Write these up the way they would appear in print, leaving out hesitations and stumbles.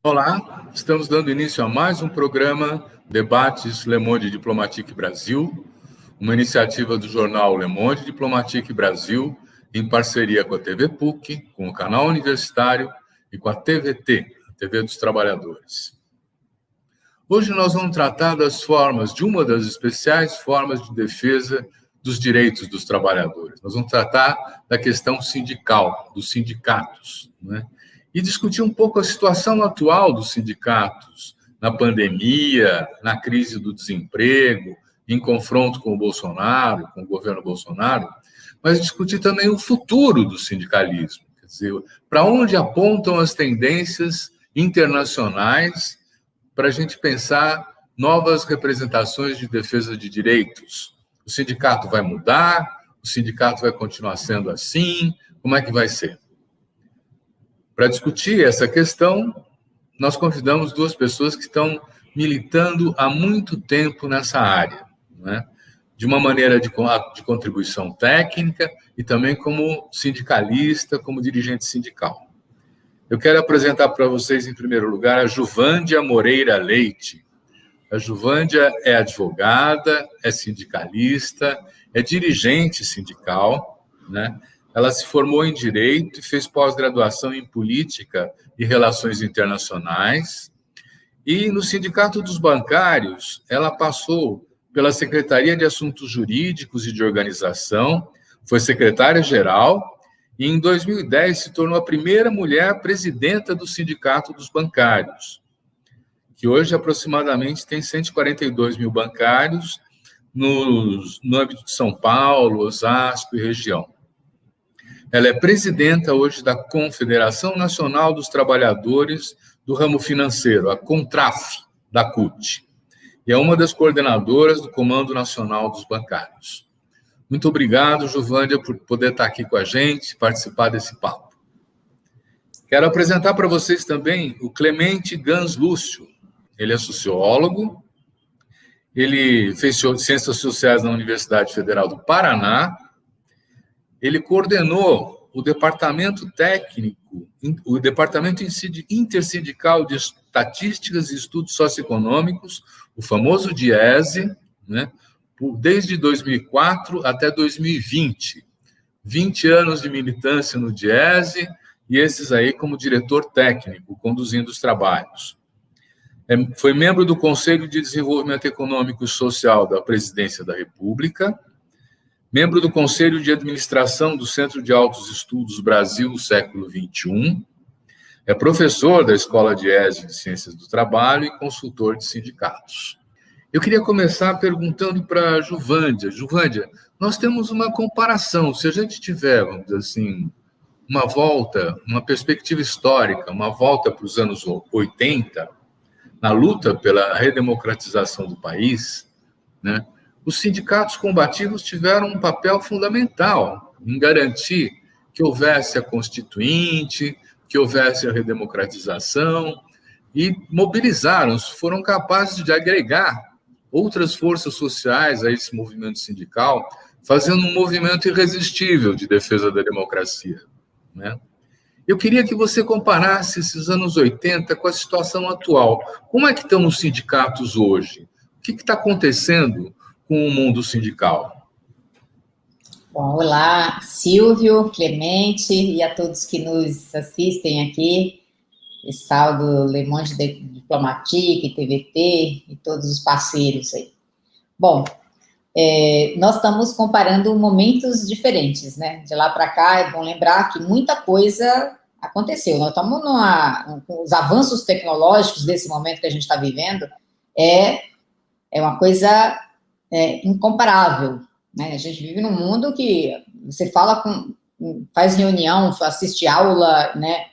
Olá, estamos dando início a mais um programa Debates Le Monde Diplomatique Brasil, uma iniciativa do jornal Le Monde Diplomatique Brasil, em parceria com a TV PUC, com o canal universitário e com a TVT, a TV dos Trabalhadores. Hoje nós vamos tratar de uma das especiais formas de defesa dos direitos dos trabalhadores. Nós vamos tratar da questão sindical, dos sindicatos, né? E discutir um pouco a situação atual dos sindicatos na pandemia, na crise do desemprego, em confronto com o Bolsonaro, com o governo Bolsonaro, mas discutir também o futuro do sindicalismo, quer dizer, para onde apontam as tendências internacionais para a gente pensar novas representações de defesa de direitos. O sindicato vai mudar? O sindicato vai continuar sendo assim? Como é que vai ser? Para discutir essa questão, nós convidamos duas pessoas que estão militando há muito tempo nessa área, né? De uma maneira de contribuição técnica e também como sindicalista, como dirigente sindical. Eu quero apresentar para vocês, em primeiro lugar, a Juvândia Moreira Leite. A Juvândia é advogada, é sindicalista, é dirigente sindical, né? Ela se formou em Direito e fez pós-graduação em Política e Relações Internacionais. E no Sindicato dos Bancários, ela passou pela Secretaria de Assuntos Jurídicos e de Organização, foi secretária-geral e, em 2010, se tornou a primeira mulher presidenta do Sindicato dos Bancários, que hoje aproximadamente tem 142 mil bancários no âmbito de São Paulo, Osasco e região. Ela é presidenta hoje da Confederação Nacional dos Trabalhadores do Ramo Financeiro, a CONTRAF, da CUT, e é uma das coordenadoras do Comando Nacional dos Bancários. Muito obrigado, Juvândia, por poder estar aqui com a gente, participar desse papo. Quero apresentar para vocês também o Clemente Gans Lúcio. Ele é sociólogo, ele fez Ciências Sociais na Universidade Federal do Paraná, ele coordenou o Departamento Técnico, o Departamento Intersindical de Estatísticas e Estudos Socioeconômicos, o famoso DIESE, né, desde 2004 até 2020. 20 anos de militância no DIESE e esses aí como diretor técnico, conduzindo os trabalhos. Foi membro do Conselho de Desenvolvimento Econômico e Social da Presidência da República, membro do Conselho de Administração do Centro de Altos Estudos Brasil Século XXI, é professor da Escola DIESE de Ciências do Trabalho e consultor de sindicatos. Eu queria começar perguntando para a Juvândia. Juvândia, nós temos uma comparação, se a gente tiver, vamos dizer assim, uma volta, uma perspectiva histórica, uma volta para os anos 80, na luta pela redemocratização do país, né, os sindicatos combativos tiveram um papel fundamental em garantir que houvesse a Constituinte, que houvesse a redemocratização, e mobilizaram-se, foram capazes de agregar outras forças sociais a esse movimento sindical, fazendo um movimento irresistível de defesa da democracia, né? Eu queria que você comparasse esses anos 80 com a situação atual. Como é que estão os sindicatos hoje? O que está acontecendo com o mundo sindical? Bom, olá, Silvio, Clemente e a todos que nos assistem aqui, pessoal do Le Monde Diplomatique, TVT e todos os parceiros aí. Bom, nós estamos comparando momentos diferentes, né? De lá para cá, é bom lembrar que muita coisa aconteceu. Nós estamos com os avanços tecnológicos desse momento que a gente está vivendo, é uma coisa incomparável, né? A gente vive num mundo que você faz reunião, assiste aula, né?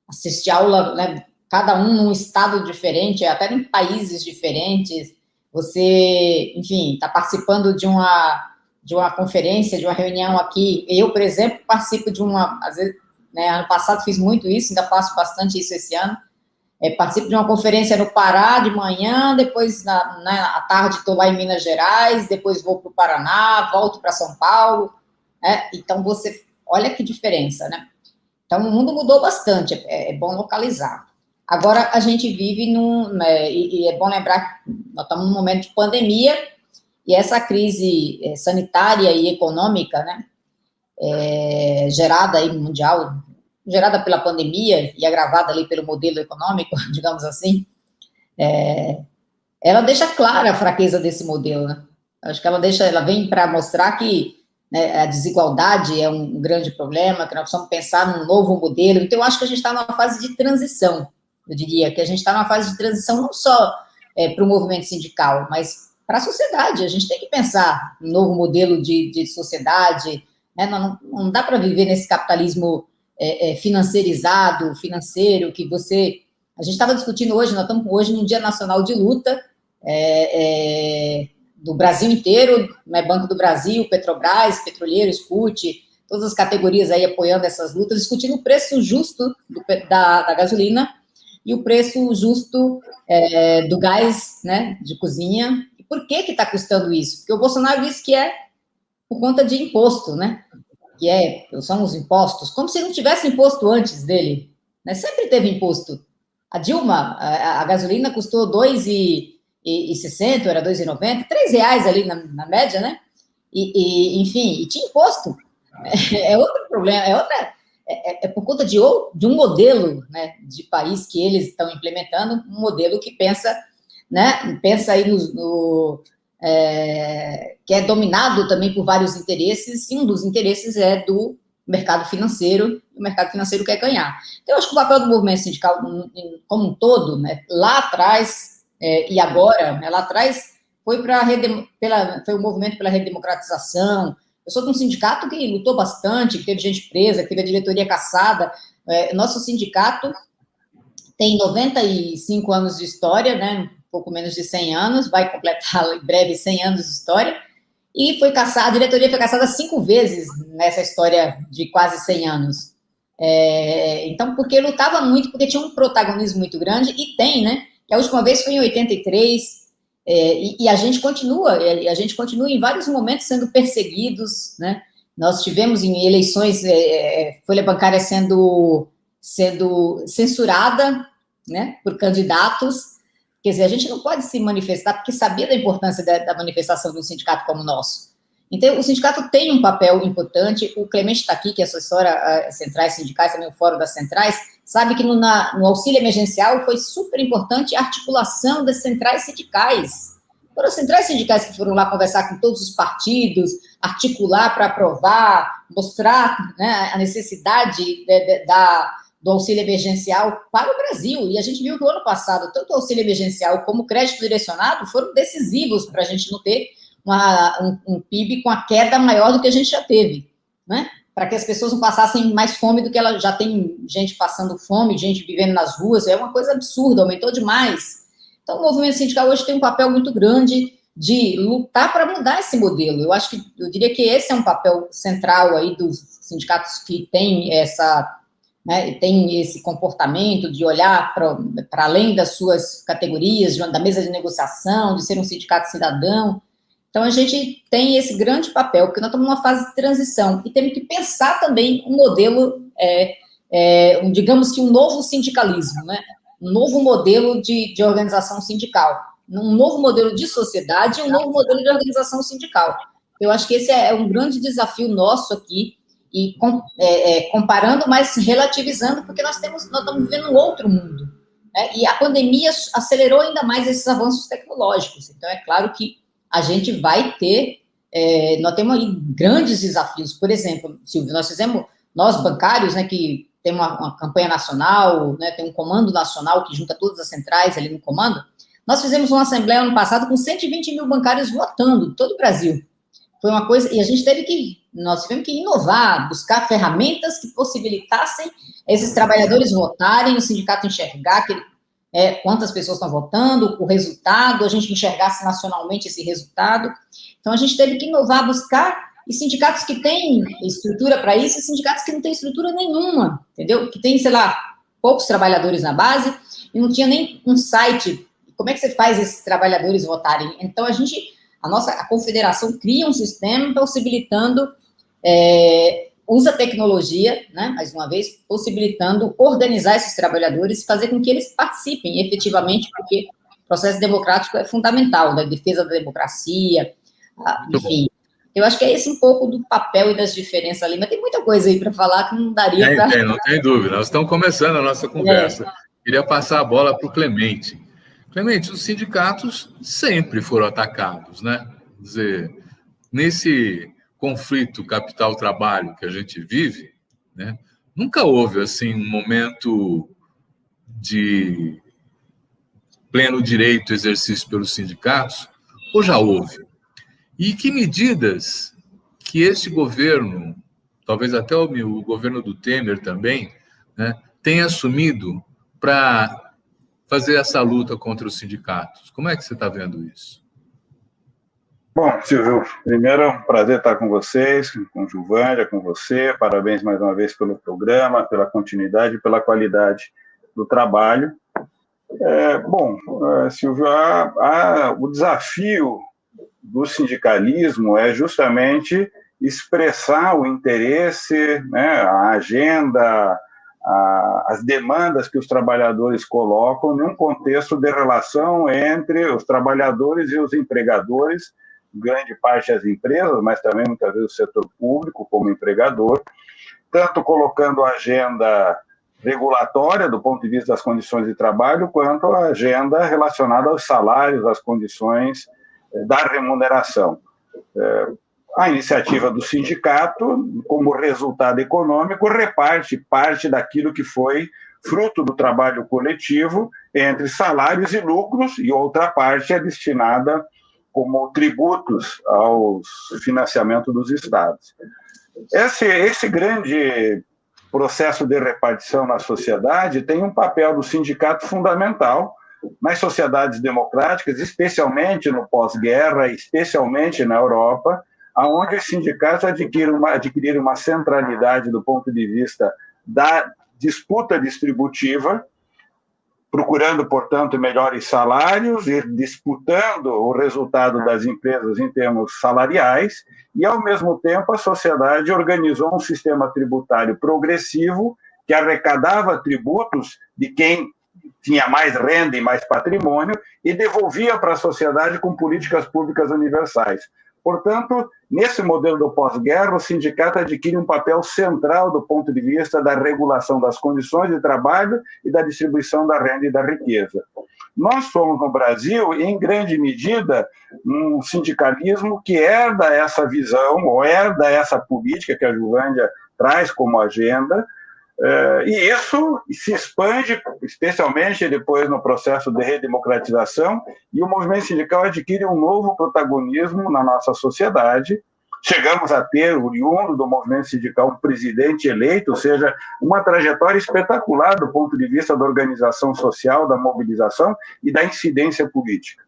Assiste aula, né? Cada um num estado diferente, até em países diferentes. Você, enfim, está participando de uma conferência, de uma reunião aqui. Eu, por exemplo, participo às vezes, né, ano passado fiz muito isso, ainda faço bastante isso esse ano. Participo de uma conferência no Pará de manhã, depois à tarde estou lá em Minas Gerais, depois vou para o Paraná, volto para São Paulo, né? Então, olha que diferença, né? Então, o mundo mudou bastante, é bom localizar. Agora, a gente vive e é bom lembrar que nós estamos num momento de pandemia, e essa crise sanitária e econômica, né, gerada aí mundial, gerada pela pandemia e agravada ali pelo modelo econômico, digamos assim, ela deixa clara a fraqueza desse modelo, né? Acho que ela vem para mostrar que, né, a desigualdade é um grande problema, que nós precisamos pensar num novo modelo. Então, eu acho que a gente está numa fase de transição, eu diria que a gente está numa fase de transição não só para o movimento sindical, mas para a sociedade. A gente tem que pensar um novo modelo de sociedade, né? Não dá para viver nesse capitalismo financeiro, que você... A gente estava discutindo hoje, nós estamos hoje num Dia Nacional de Luta, do Brasil inteiro, né, Banco do Brasil, Petrobras, Petroleiro, SCUT, todas as categorias aí apoiando essas lutas, discutindo o preço justo da gasolina e o preço justo do gás, né, de cozinha. E por que está custando isso? Porque o Bolsonaro disse que é por conta de imposto, né? São os impostos, como se não tivesse imposto antes dele, né? Sempre teve imposto. A Dilma, a gasolina custou R$2,60, era R$2,90, R$3 ali na média, né? Enfim, e tinha imposto. É outro problema, é por conta de um modelo, né, de país que eles estão implementando, um modelo que pensa, né, pensa aí que é dominado também por vários interesses, e um dos interesses é do mercado financeiro, e o mercado financeiro quer ganhar. Então, eu acho que o papel do movimento sindical como um todo, né, lá atrás e agora, né, lá atrás foi foi o movimento pela redemocratização. Eu sou de um sindicato que lutou bastante, que teve gente presa, que teve a diretoria cassada. Nosso sindicato tem 95 anos de história, né, um pouco menos de 100 anos, vai completar em breve 100 anos de história, e foi cassada, a diretoria foi cassada 5 vezes nessa história de quase 100 anos. Então, porque lutava muito, porque tinha um protagonismo muito grande, e tem, né? A última vez foi em 83, e a gente continua em vários momentos sendo perseguidos, né? Nós tivemos em eleições, folha bancária sendo censurada, né, por candidatos. Quer dizer, a gente não pode se manifestar porque sabia da importância da manifestação de um sindicato como o nosso. Então, o sindicato tem um papel importante. O Clemente está aqui, que assessora as centrais sindicais, também o Fórum das Centrais, sabe que no auxílio emergencial foi super importante a articulação das centrais sindicais. Foram as centrais sindicais que foram lá conversar com todos os partidos, articular para aprovar, mostrar, né, a necessidade do auxílio emergencial para o Brasil. E a gente viu que no ano passado, tanto o auxílio emergencial como o crédito direcionado foram decisivos para a gente não ter um PIB com a queda maior do que a gente já teve, né? Para que as pessoas não passassem mais fome do que ela já tem, gente passando fome, gente vivendo nas ruas, é uma coisa absurda, aumentou demais. Então, o movimento sindical hoje tem um papel muito grande de lutar para mudar esse modelo. Eu diria que esse é um papel central aí dos sindicatos que têm né, tem esse comportamento de olhar para além das suas categorias, da mesa de negociação, de ser um sindicato cidadão. Então, a gente tem esse grande papel, porque nós estamos numa fase de transição, e temos que pensar também um modelo, digamos que um novo sindicalismo, né? Um novo modelo de organização sindical, um novo modelo de sociedade e um novo modelo de organização sindical. Eu acho que esse é um grande desafio nosso aqui, e comparando, mas relativizando, porque nós estamos vivendo um outro mundo, né? E a pandemia acelerou ainda mais esses avanços tecnológicos. Então, é claro que a gente vai ter, nós temos aí grandes desafios. Por exemplo, Silvio, nós bancários, né, que tem uma campanha nacional, né, tem um comando nacional que junta todas as centrais ali no comando, nós fizemos uma assembleia ano passado com 120 mil bancários votando, todo o Brasil. Foi uma coisa, e nós tivemos que inovar, buscar ferramentas que possibilitassem esses trabalhadores votarem, o sindicato enxergar quantas pessoas estão votando, o resultado, a gente enxergasse nacionalmente esse resultado. Então, a gente teve que inovar, buscar, e sindicatos que têm estrutura para isso, e sindicatos que não têm estrutura nenhuma, entendeu? Que tem, sei lá, poucos trabalhadores na base, e não tinha nem um site. Como é que você faz esses trabalhadores votarem? Então, a confederação cria um sistema possibilitando usa a tecnologia, né, mais uma vez, possibilitando organizar esses trabalhadores e fazer com que eles participem efetivamente, porque o processo democrático é fundamental, da defesa da democracia, enfim. Eu acho que é esse um pouco do papel e das diferenças ali, mas tem muita coisa aí para falar que não daria para... Não tem dúvida. Nós estamos começando a nossa conversa. Queria passar a bola para o Clemente. Clemente, os sindicatos sempre foram atacados, né? Quer dizer, nesse conflito capital-trabalho que a gente vive, né, nunca houve assim um momento de pleno direito exercício pelos sindicatos, ou já houve? E que medidas que este governo, talvez até o governo do Temer também, né, tem assumido para fazer essa luta contra os sindicatos? Como é que você está vendo isso? Bom, Silvio, primeiro é um prazer estar com vocês, com Gilvânia, com você. Parabéns mais uma vez pelo programa, pela continuidade e pela qualidade do trabalho. Silvio, o desafio do sindicalismo é justamente expressar o interesse, né, a agenda, as demandas que os trabalhadores colocam num contexto de relação entre os trabalhadores e os empregadores, grande parte das empresas, mas também muitas vezes o setor público como empregador, tanto colocando a agenda regulatória do ponto de vista das condições de trabalho, quanto a agenda relacionada aos salários, às condições da remuneração. A iniciativa do sindicato, como resultado econômico, reparte parte daquilo que foi fruto do trabalho coletivo entre salários e lucros, e outra parte é destinada como tributos ao financiamento dos estados. Esse grande processo de repartição na sociedade tem um papel do sindicato fundamental nas sociedades democráticas, especialmente no pós-guerra, especialmente na Europa, onde os sindicatos adquiriram uma centralidade do ponto de vista da disputa distributiva, procurando, portanto, melhores salários e disputando o resultado das empresas em termos salariais, e, ao mesmo tempo, a sociedade organizou um sistema tributário progressivo que arrecadava tributos de quem tinha mais renda e mais patrimônio e devolvia para a sociedade com políticas públicas universais. Portanto, nesse modelo do pós-guerra, o sindicato adquire um papel central do ponto de vista da regulação das condições de trabalho e da distribuição da renda e da riqueza. Nós somos, no Brasil, em grande medida, um sindicalismo que herda essa visão, ou herda essa política que a Gilvânia traz como agenda, e isso se expande, especialmente depois no processo de redemocratização, e o movimento sindical adquire um novo protagonismo na nossa sociedade. Chegamos a ter, oriundo do movimento sindical, um presidente eleito, ou seja, uma trajetória espetacular do ponto de vista da organização social, da mobilização e da incidência política.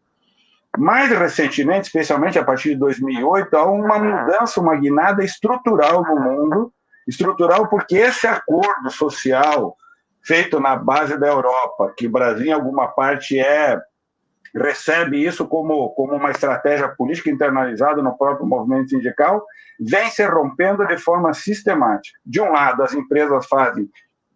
Mais recentemente, especialmente a partir de 2008, há uma mudança, uma guinada estrutural no mundo, estrutural porque esse acordo social feito na base da Europa, que o Brasil em alguma parte recebe isso como uma estratégia política internalizada no próprio movimento sindical, vem se rompendo de forma sistemática. De um lado, as empresas fazem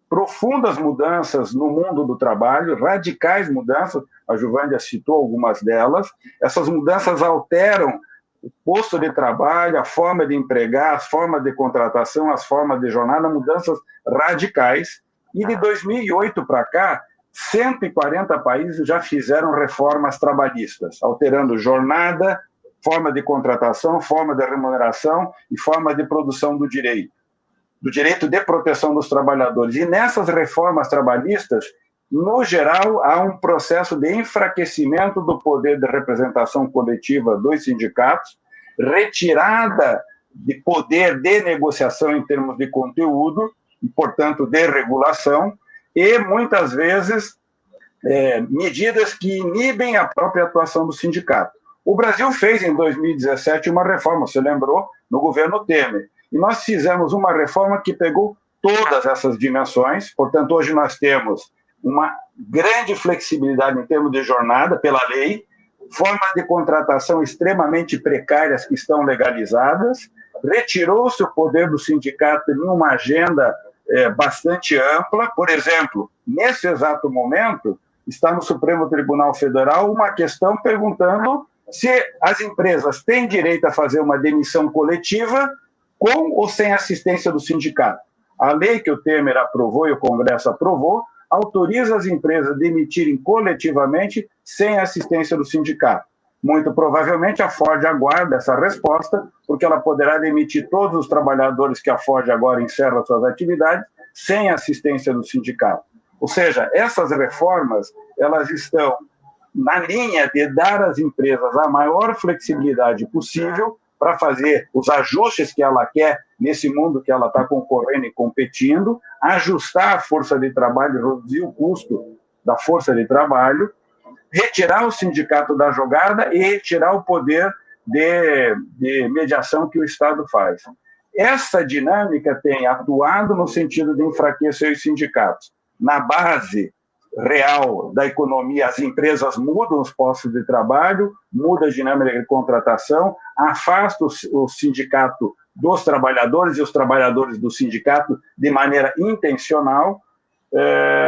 profundas mudanças no mundo do trabalho, radicais mudanças, a Gilvânia citou algumas delas, essas mudanças alteram o posto de trabalho, a forma de empregar, as formas de contratação, as formas de jornada, mudanças radicais. E de 2008 para cá, 140 países já fizeram reformas trabalhistas, alterando jornada, forma de contratação, forma de remuneração e forma de produção do direito de proteção dos trabalhadores. E nessas reformas trabalhistas, no geral, há um processo de enfraquecimento do poder de representação coletiva dos sindicatos, retirada de poder de negociação em termos de conteúdo, e, portanto, de regulação, e, muitas vezes, medidas que inibem a própria atuação do sindicato. O Brasil fez, em 2017, uma reforma, você lembrou, no governo Temer. E nós fizemos uma reforma que pegou todas essas dimensões, portanto, hoje nós temos uma grande flexibilidade em termos de jornada, pela lei, formas de contratação extremamente precárias que estão legalizadas, retirou-se o poder do sindicato em uma agenda bastante ampla. Por exemplo, nesse exato momento, está no Supremo Tribunal Federal uma questão perguntando se as empresas têm direito a fazer uma demissão coletiva com ou sem assistência do sindicato. A lei que o Temer aprovou e o Congresso aprovou autoriza as empresas a demitirem coletivamente sem assistência do sindicato. Muito provavelmente a Ford aguarda essa resposta, porque ela poderá demitir todos os trabalhadores que a Ford agora encerra suas atividades sem assistência do sindicato. Ou seja, essas reformas, elas estão na linha de dar às empresas a maior flexibilidade possível para fazer os ajustes que ela quer nesse mundo que ela está concorrendo e competindo, ajustar a força de trabalho, reduzir o custo da força de trabalho, retirar o sindicato da jogada e retirar o poder de mediação que o Estado faz. Essa dinâmica tem atuado no sentido de enfraquecer os sindicatos. Na base real da economia, as empresas mudam os postos de trabalho, muda a dinâmica de contratação, afasta o sindicato dos trabalhadores e os trabalhadores do sindicato de maneira intencional,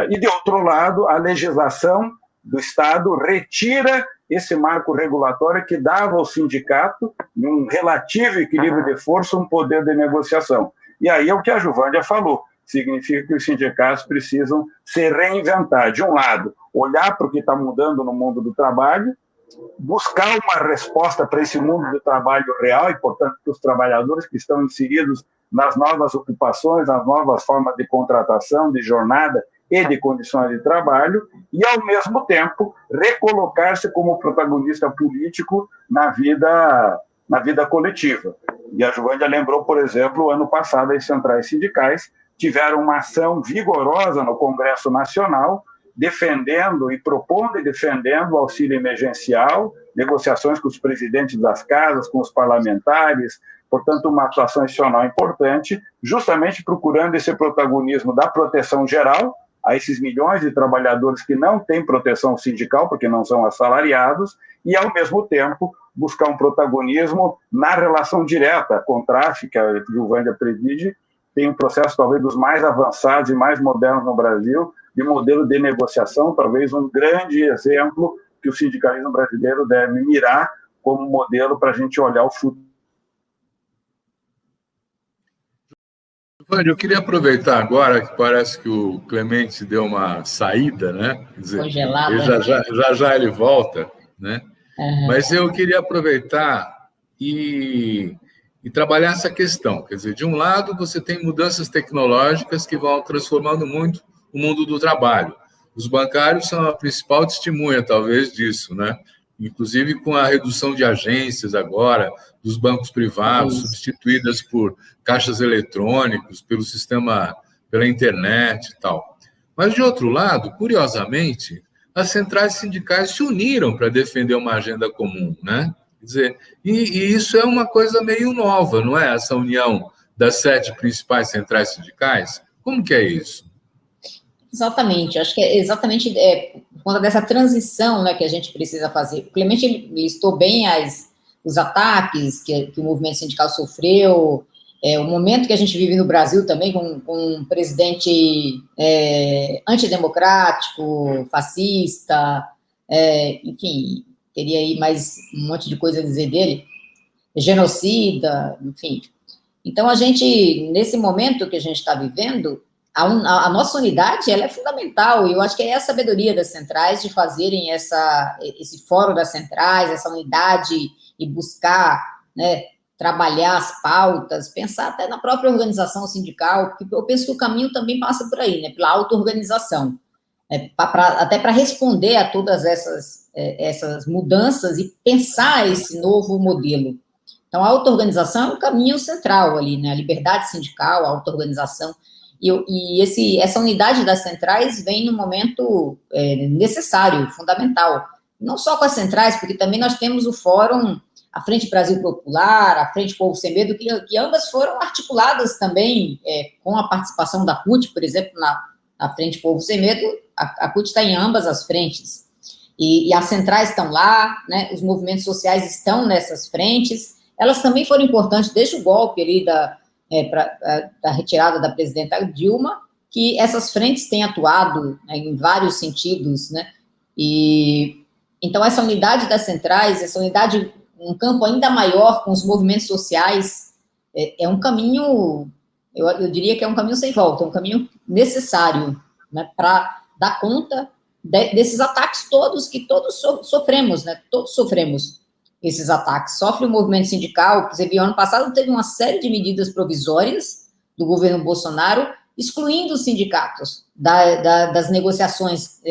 e, de outro lado, a legislação do Estado retira esse marco regulatório que dava ao sindicato, num relativo equilíbrio de força, um poder de negociação. E aí é o que a Juvândia falou, significa que os sindicatos precisam se reinventar. De um lado, olhar para o que está mudando no mundo do trabalho, buscar uma resposta para esse mundo do trabalho real e, portanto, para os trabalhadores que estão inseridos nas novas ocupações, nas novas formas de contratação, de jornada e de condições de trabalho, e, ao mesmo tempo, recolocar-se como protagonista político na vida coletiva. E a Juvândia lembrou, por exemplo, ano passado, as centrais sindicais tiveram uma ação vigorosa no Congresso Nacional, defendendo e propondo e defendendo o auxílio emergencial, negociações com os presidentes das casas, com os parlamentares, portanto, uma atuação institucional importante, justamente procurando esse protagonismo da proteção geral a esses milhões de trabalhadores que não têm proteção sindical, porque não são assalariados, e, ao mesmo tempo, buscar um protagonismo na relação direta com o tráfico, que a Juvândia preside, tem um processo talvez dos mais avançados e mais modernos no Brasil, de modelo de negociação, talvez um grande exemplo que o sindicalismo brasileiro deve mirar como modelo para a gente olhar o futuro. Eu queria aproveitar agora que parece que o Clemente deu uma saída, né? Quer dizer, congelado. Ele já ele volta, né? Uhum. Mas eu queria aproveitar e trabalhar essa questão. Quer dizer, de um lado, você tem mudanças tecnológicas que vão transformando muito o mundo do trabalho. Os bancários são a principal testemunha, talvez, disso, né? Inclusive com a redução de agências agora, dos bancos privados, substituídas por caixas eletrônicos, pelo sistema, pela internet e tal. Mas, de outro lado, curiosamente, as centrais sindicais se uniram para defender uma agenda comum, né? Quer dizer, e isso é uma coisa meio nova, não é? Essa união das 7 principais centrais sindicais. Como que é isso? Exatamente, acho que é exatamente por conta dessa transição, né, que a gente precisa fazer. O Clemente listou bem os ataques que o movimento sindical sofreu, o momento que a gente vive no Brasil também, com um presidente antidemocrático, fascista, enfim, teria aí mais um monte de coisa a dizer dele, genocida, enfim. Então, a gente, nesse momento que a gente está vivendo, a nossa unidade, ela é fundamental, e eu acho que é a sabedoria das centrais de fazerem esse fórum das centrais, essa unidade, e buscar, né, trabalhar as pautas, pensar até na própria organização sindical, porque eu penso que o caminho também passa por aí, né, pela auto-organização, até para responder a todas essas mudanças e pensar esse novo modelo. Então, a auto-organização é um caminho central ali, né, a liberdade sindical, a auto-organização. E essa unidade das centrais vem no momento necessário, fundamental. Não só com as centrais, porque também nós temos o Fórum, a Frente Brasil Popular, a Frente Povo Sem Medo, que ambas foram articuladas também com a participação da CUT, por exemplo, na Frente Povo Sem Medo, a CUT está em ambas as frentes. E as centrais estão lá, né, os movimentos sociais estão nessas frentes. elas também foram importantes desde o golpe ali da retirada da presidenta Dilma, que essas frentes têm atuado, né, em vários sentidos, né, e então essa unidade das centrais, essa unidade, um campo ainda maior com os movimentos sociais, é um caminho, eu diria que é um caminho sem volta, é um caminho necessário, né, para dar conta desses ataques todos que todos sofremos, né, todos sofremos esses ataques. Sofre o movimento sindical, você viu, ano passado teve uma série de medidas provisórias do governo Bolsonaro, excluindo os sindicatos das negociações,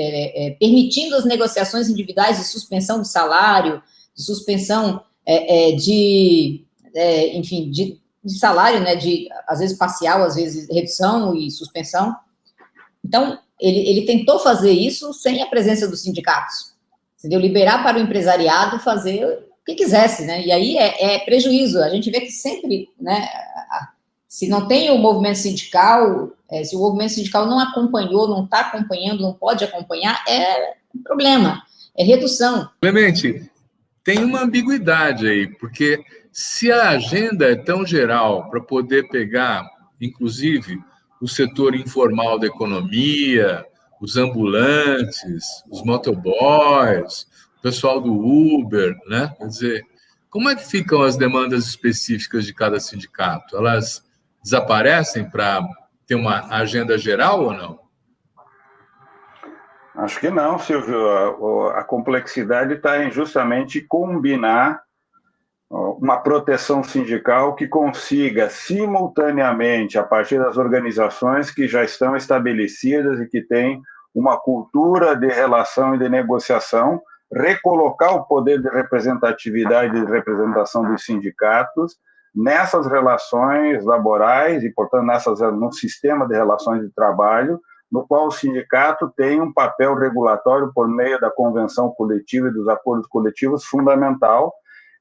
permitindo as negociações individuais de suspensão de salário, de suspensão de salário, né, às vezes parcial, às vezes redução e suspensão. Então, ele tentou fazer isso sem a presença dos sindicatos, entendeu? Liberar para o empresariado fazer o que quisesse, né? E aí é prejuízo. A gente vê que sempre, né, se não tem o movimento sindical, se o movimento sindical não acompanhou, não está acompanhando, não pode acompanhar, é um problema, é redução. Clemente, tem uma ambiguidade aí, porque se a agenda é tão geral para poder pegar, inclusive, o setor informal da economia, os ambulantes, os motoboys, o pessoal do Uber, né? Quer dizer, como é que ficam as demandas específicas de cada sindicato? Elas desaparecem para ter uma agenda geral ou não? Acho que não, Silvio. A complexidade está em justamente combinar uma proteção sindical que consiga simultaneamente, a partir das organizações que já estão estabelecidas e que têm uma cultura de relação e de negociação, recolocar o poder de representatividade e de representação dos sindicatos nessas relações laborais e, portanto, no sistema de relações de trabalho, no qual o sindicato tem um papel regulatório por meio da convenção coletiva e dos acordos coletivos fundamental.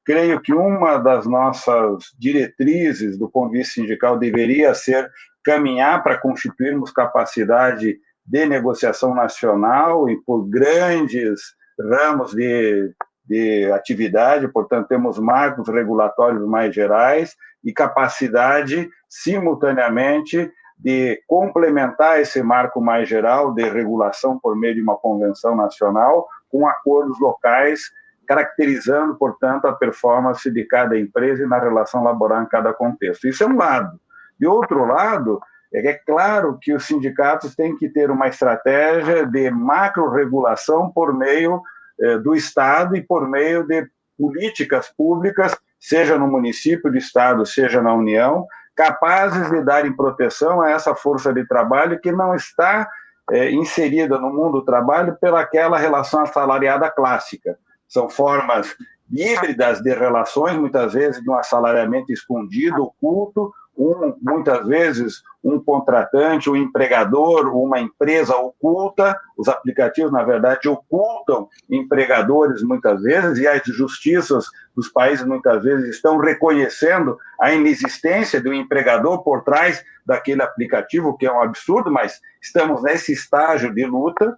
Creio que uma das nossas diretrizes do ponto de vista sindical deveria ser caminhar para constituirmos capacidade de negociação nacional e por grandes ramos de atividade, portanto, temos marcos regulatórios mais gerais e capacidade, simultaneamente, de complementar esse marco mais geral de regulação por meio de uma convenção nacional com acordos locais, caracterizando, portanto, a performance de cada empresa e na relação laboral em cada contexto. Isso é um lado. De outro lado, é claro que os sindicatos têm que ter uma estratégia de macro-regulação por meio do Estado e por meio de políticas públicas, seja no município, do Estado, seja na União, capazes de darem proteção a essa força de trabalho que não está inserida no mundo do trabalho pelaquela relação assalariada clássica. São formas híbridas de relações, muitas vezes de um assalariamento escondido, oculto, muitas vezes um contratante, um empregador, uma empresa oculta. Os aplicativos, na verdade, ocultam empregadores muitas vezes, e as justiças dos países muitas vezes estão reconhecendo a inexistência de um empregador por trás daquele aplicativo, que é um absurdo, mas estamos nesse estágio de luta,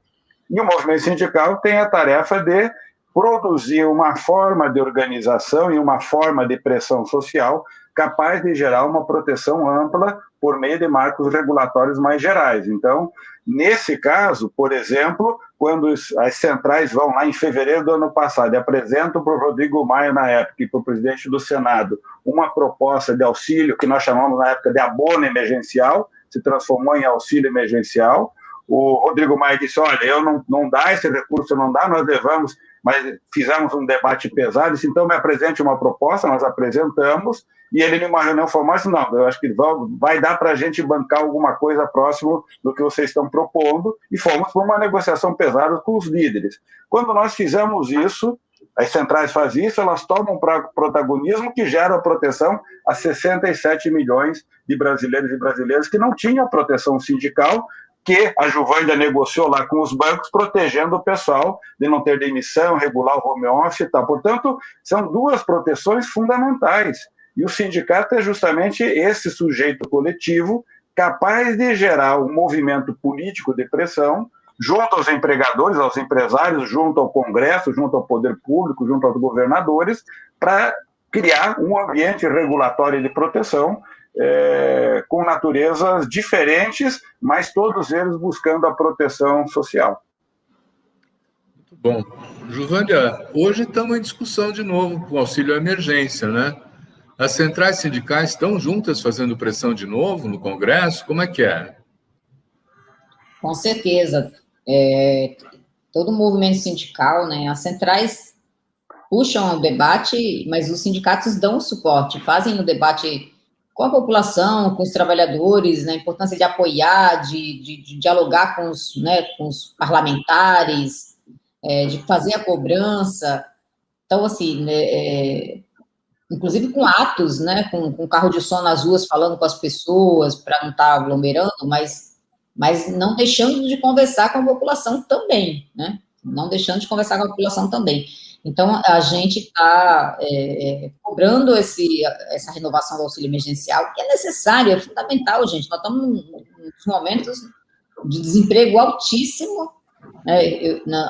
e o movimento sindical tem a tarefa de produzir uma forma de organização e uma forma de pressão social capaz de gerar uma proteção ampla por meio de marcos regulatórios mais gerais. Então, nesse caso, por exemplo, quando as centrais vão lá em fevereiro do ano passado e apresentam para o Rodrigo Maia, na época, e para o presidente do Senado, uma proposta de auxílio, que nós chamamos na época de abono emergencial, se transformou em auxílio emergencial. O Rodrigo Maia disse, olha, não dá esse recurso, não dá, nós levamos, mas fizemos um debate pesado, disse, então me apresente uma proposta, nós apresentamos, e ele, numa reunião formal, disse, não, eu acho que vai dar para a gente bancar alguma coisa próximo do que vocês estão propondo, e fomos para uma negociação pesada com os líderes. Quando nós fizemos isso, as centrais fazem isso, elas tomam protagonismo que gera a proteção a 67 milhões de brasileiros e brasileiras que não tinham proteção sindical, que a Juvândia negociou lá com os bancos, protegendo o pessoal de não ter demissão, regular o home office e tal. Portanto, são duas proteções fundamentais. E o sindicato é justamente esse sujeito coletivo capaz de gerar um movimento político de pressão junto aos empregadores, aos empresários, junto ao Congresso, junto ao poder público, junto aos governadores, para criar um ambiente regulatório de proteção com naturezas diferentes, mas todos eles buscando a proteção social. Muito bom. Juvândia, hoje estamos em discussão de novo com o auxílio à emergência, né? As centrais sindicais estão juntas fazendo pressão de novo no Congresso? Como é que é? Com certeza. Todo o movimento sindical, né, as centrais puxam o debate, mas os sindicatos dão suporte, fazem o debate com a população, com os trabalhadores, né, a importância de apoiar, de dialogar com os parlamentares, de fazer a cobrança. Então, assim, inclusive com atos, né, com carro de som nas ruas, falando com as pessoas, para não estar aglomerando, mas não deixando de conversar com a população também, né, não deixando de conversar com a população também. Então, a gente está cobrando essa renovação do auxílio emergencial, que é necessário, é fundamental, gente. Nós estamos nos momentos de desemprego altíssimo.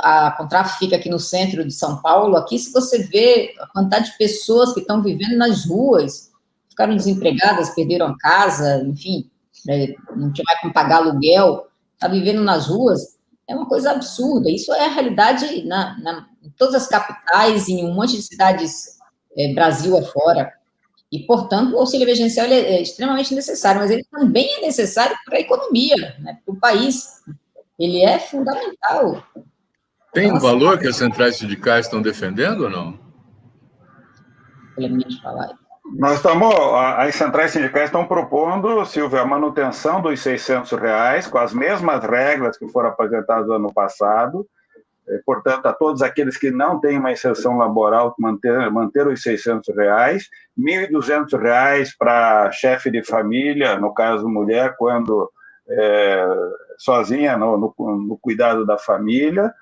A Contraf fica aqui no centro de São Paulo. Aqui, se você vê a quantidade de pessoas que estão vivendo nas ruas, ficaram desempregadas, perderam a casa, enfim, não tinha mais como pagar aluguel, está vivendo nas ruas, é uma coisa absurda. Isso é a realidade em todas as capitais, em um monte de cidades, Brasil afora. E, portanto, o auxílio emergencial é extremamente necessário, mas ele também é necessário para a economia, né, para o país. Ele é fundamental. Tem um valor que as centrais sindicais estão defendendo ou não? Nós estamos, as centrais sindicais estão propondo, Silvia, a manutenção dos R$600, com as mesmas regras que foram apresentadas no ano passado. Portanto, a todos aqueles que não têm uma inserção laboral, manter os R$600, R$1.200 para chefe de família, no caso mulher, quando sozinha no cuidado da família,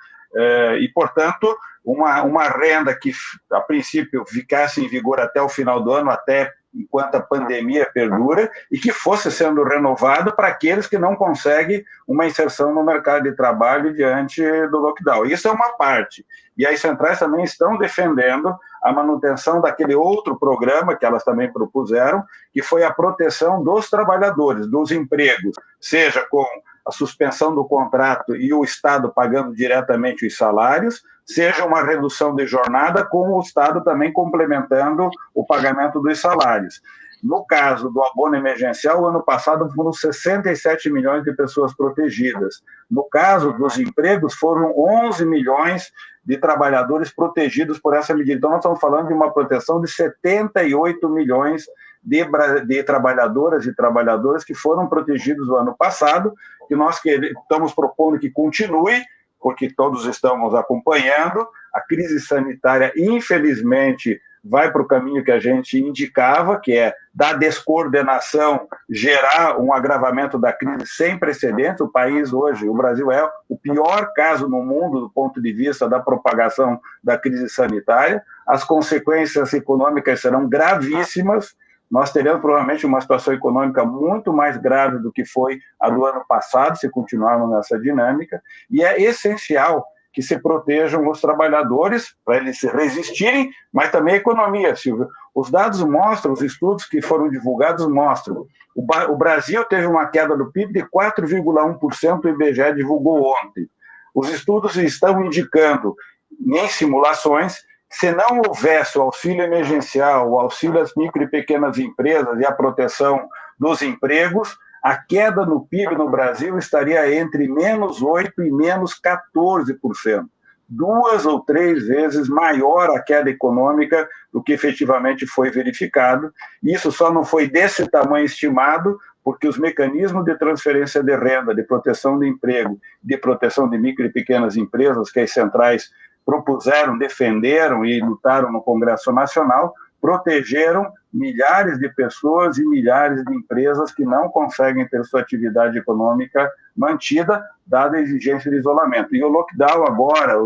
e, portanto, uma renda que, a princípio, ficasse em vigor até o final do ano, até enquanto a pandemia perdura, e que fosse sendo renovado para aqueles que não conseguem uma inserção no mercado de trabalho diante do lockdown. Isso é uma parte. E as centrais também estão defendendo a manutenção daquele outro programa que elas também propuseram, que foi a proteção dos trabalhadores, dos empregos, seja com a suspensão do contrato e o Estado pagando diretamente os salários, seja uma redução de jornada com o Estado também complementando o pagamento dos salários. No caso do abono emergencial, o ano passado foram 67 milhões de pessoas protegidas. No caso dos empregos, foram 11 milhões de trabalhadores protegidos por essa medida. Então, nós estamos falando de uma proteção de 78 milhões de trabalhadoras e trabalhadores que foram protegidos no ano passado, que nós estamos propondo que continue, porque todos estamos acompanhando. A crise sanitária, infelizmente, vai para o caminho que a gente indicava, que é da descoordenação, gerar um agravamento da crise sem precedentes. O país hoje, o Brasil é o pior caso no mundo do ponto de vista da propagação da crise sanitária. As consequências econômicas serão gravíssimas. Nós teremos provavelmente uma situação econômica muito mais grave do que foi a do ano passado, se continuarmos nessa dinâmica, e é essencial que se protejam os trabalhadores, para eles se resistirem, mas também a economia, Silvio. Os dados mostram, os estudos que foram divulgados mostram, o Brasil teve uma queda do PIB de 4,1%, o IBGE divulgou ontem. Os estudos estão indicando, em simulações, se não houvesse o auxílio emergencial, o auxílio às micro e pequenas empresas e a proteção dos empregos, a queda no PIB no Brasil estaria entre menos 8% e menos 14%. 2 ou 3 vezes maior a queda econômica do que efetivamente foi verificado. Isso só não foi desse tamanho estimado, porque os mecanismos de transferência de renda, de proteção de emprego, de proteção de micro e pequenas empresas que as centrais propuseram, defenderam e lutaram no Congresso Nacional, protegeram milhares de pessoas e milhares de empresas que não conseguem ter sua atividade econômica mantida, dada a exigência de isolamento. E o lockdown agora,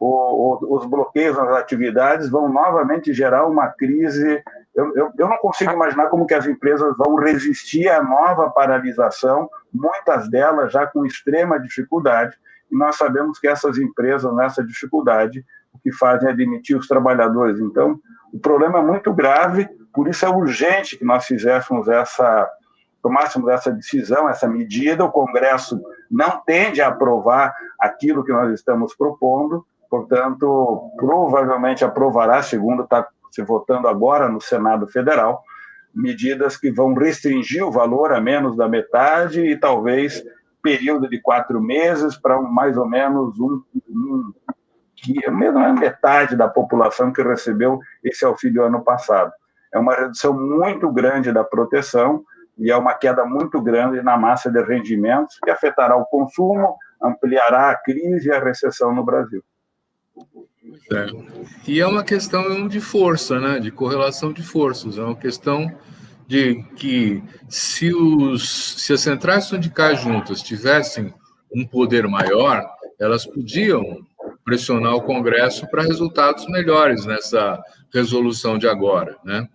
os bloqueios nas atividades vão novamente gerar uma crise. Eu não consigo imaginar como que as empresas vão resistir à nova paralisação, muitas delas já com extrema dificuldade, e nós sabemos que essas empresas, nessa dificuldade, o que fazem admitir os trabalhadores. Então, o problema é muito grave, por isso é urgente que nós tomássemos essa decisão, essa medida. O Congresso não tende a aprovar aquilo que nós estamos propondo, portanto, provavelmente aprovará, segundo está se votando agora no Senado Federal, medidas que vão restringir o valor a menos da metade e talvez período de 4 meses para mais ou menos mesmo a metade da população que recebeu esse auxílio ano passado. É uma redução muito grande da proteção e é uma queda muito grande na massa de rendimentos que afetará o consumo, ampliará a crise e a recessão no Brasil. É. E é uma questão de força, né? De correlação de forças. É uma questão de que se as centrais sindicais juntas tivessem um poder maior, elas podiam pressionar o Congresso para resultados melhores nessa resolução de agora, né?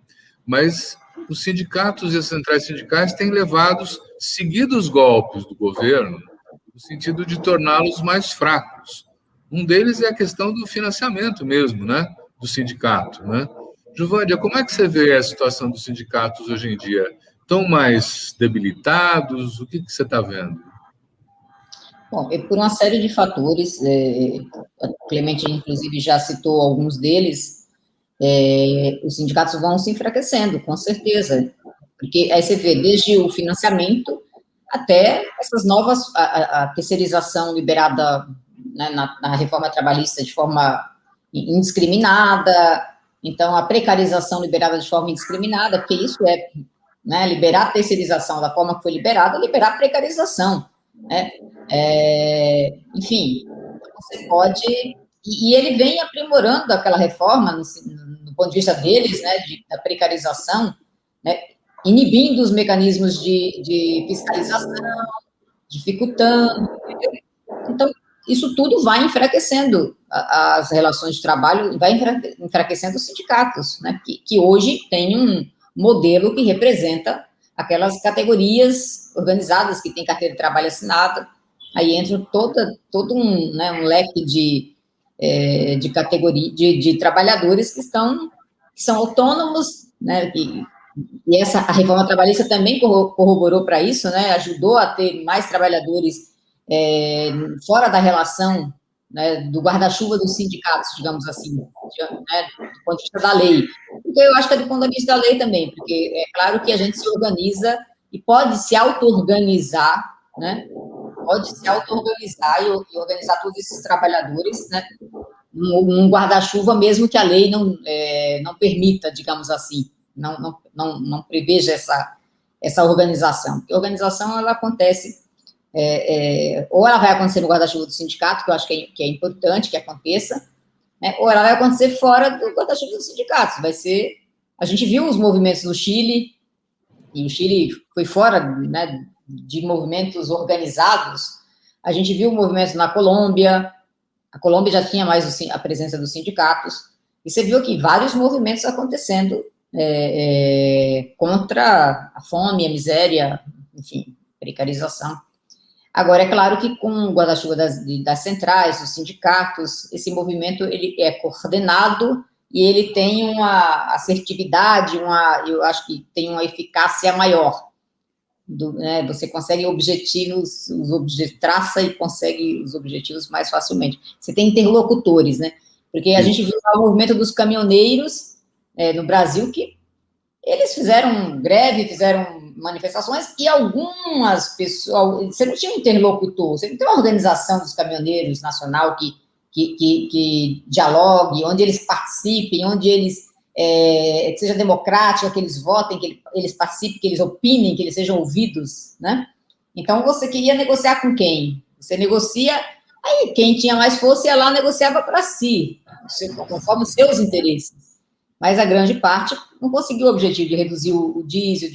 Mas os sindicatos e as centrais sindicais têm levado seguidos golpes do governo no sentido de torná-los mais fracos. Um deles é a questão do financiamento mesmo, né, do sindicato, né? Giovândia, como é que você vê a situação dos sindicatos hoje em dia? Estão mais debilitados? O que você está vendo? Bom, por uma série de fatores, o Clemente, inclusive, já citou alguns deles, os sindicatos vão se enfraquecendo, com certeza, porque aí você vê desde o financiamento até essas novas, a terceirização liberada, né, na reforma trabalhista de forma indiscriminada, então a precarização liberada de forma indiscriminada, porque isso né, liberar a terceirização da forma que foi liberada, liberar a precarização, né? Enfim, você pode... E ele vem aprimorando aquela reforma, no ponto de vista deles, né, da precarização, né, inibindo os mecanismos de fiscalização, dificultando. Então, isso tudo vai enfraquecendo as relações de trabalho, vai enfraquecendo os sindicatos, né, que hoje tem um modelo que representa aquelas categorias organizadas que têm carteira de trabalho assinada. Aí entra todo um leque de categoria de trabalhadores que são autônomos, né? E a reforma trabalhista também corroborou para isso, né? Ajudou a ter mais trabalhadores fora da relação, né, do guarda-chuva dos sindicatos, digamos assim, né, do ponto de vista da lei. Porque eu acho que é do ponto de vista da lei também, porque é claro que a gente se organiza e pode se auto-organizar, né? Pode se auto-organizar e organizar todos esses trabalhadores, né, um guarda-chuva, mesmo que a lei não permita, digamos assim, não preveja essa organização. Porque a organização, ela acontece, ou ela vai acontecer no guarda-chuva do sindicato, que eu acho que é importante que aconteça, né, ou ela vai acontecer fora do guarda-chuva dos sindicatos. Vai ser... A gente viu os movimentos no Chile, e o Chile foi fora, né, de movimentos organizados. A gente viu movimentos na Colômbia, a Colômbia já tinha mais a presença dos sindicatos, e você viu aqui vários movimentos acontecendo contra a fome, a miséria, enfim, precarização. Agora, é claro que com o guarda-chuva das centrais, dos sindicatos, esse movimento ele é coordenado e ele tem uma assertividade, eu acho que tem uma eficácia maior. Né, você consegue objetivos, traça e consegue os objetivos mais facilmente. Você tem interlocutores, né? Porque a gente viu o movimento dos caminhoneiros no Brasil, que eles fizeram greve, fizeram manifestações, e algumas pessoas... Você não tinha um interlocutor, você não tem uma organização dos caminhoneiros nacional que dialogue, onde eles participem, onde eles... que seja democrática, que eles votem, que eles participem, que eles opinem, que eles sejam ouvidos, né? Então, você queria negociar com quem? Você negocia, aí quem tinha mais força ia lá, negociava para si, conforme os seus interesses. Mas a grande parte não conseguiu o objetivo de reduzir o diesel,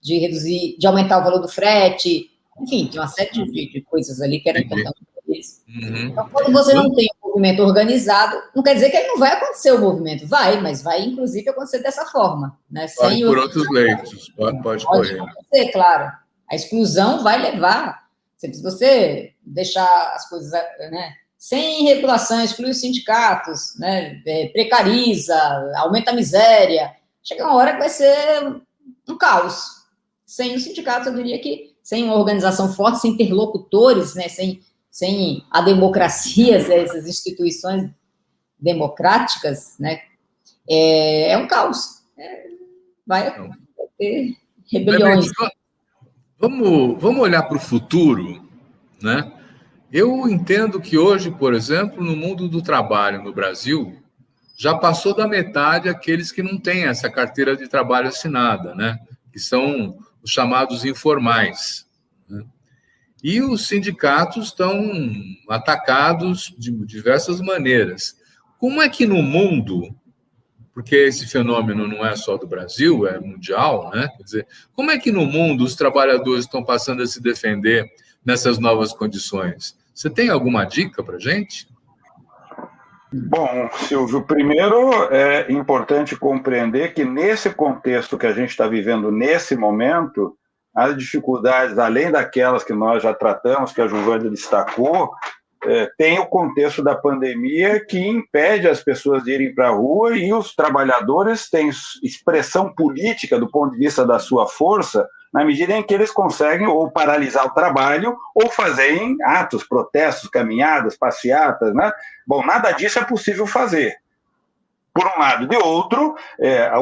de reduzir, de aumentar o valor do frete, enfim, tem uma série de coisas ali que eram importantes para eles. Então, quando você não tem um movimento organizado, não quer dizer que ele não vai acontecer o movimento, mas vai, inclusive, acontecer dessa forma. Né? Pode por outros leitos, pode correr. Acontecer, claro. A exclusão vai levar, se você deixar as coisas, né, sem regulação, exclui os sindicatos, né, precariza, aumenta a miséria, chega uma hora que vai ser um caos. Sem os sindicatos, eu diria que sem uma organização forte, sem interlocutores, né, sem a democracia, essas instituições democráticas, né, é um caos. Vai ter rebeliões. Vamos olhar para o futuro, né? Eu entendo que hoje, por exemplo, no mundo do trabalho no Brasil, já passou da metade aqueles que não têm essa carteira de trabalho assinada, né? Que são os chamados informais, né? E os sindicatos estão atacados de diversas maneiras. Como é que no mundo, porque esse fenômeno não é só do Brasil, é mundial, né? Quer dizer, como é que no mundo os trabalhadores estão passando a se defender nessas novas condições? Você tem alguma dica para a gente? Bom, Silvio, primeiro é importante compreender que nesse contexto que a gente está vivendo nesse momento, as dificuldades, além daquelas que nós já tratamos, que a Giovânia destacou, tem o contexto da pandemia que impede as pessoas de irem para a rua e os trabalhadores têm expressão política do ponto de vista da sua força na medida em que eles conseguem ou paralisar o trabalho ou fazerem atos, protestos, caminhadas, passeatas, né? Bom, nada disso é possível fazer. Por um lado. De outro,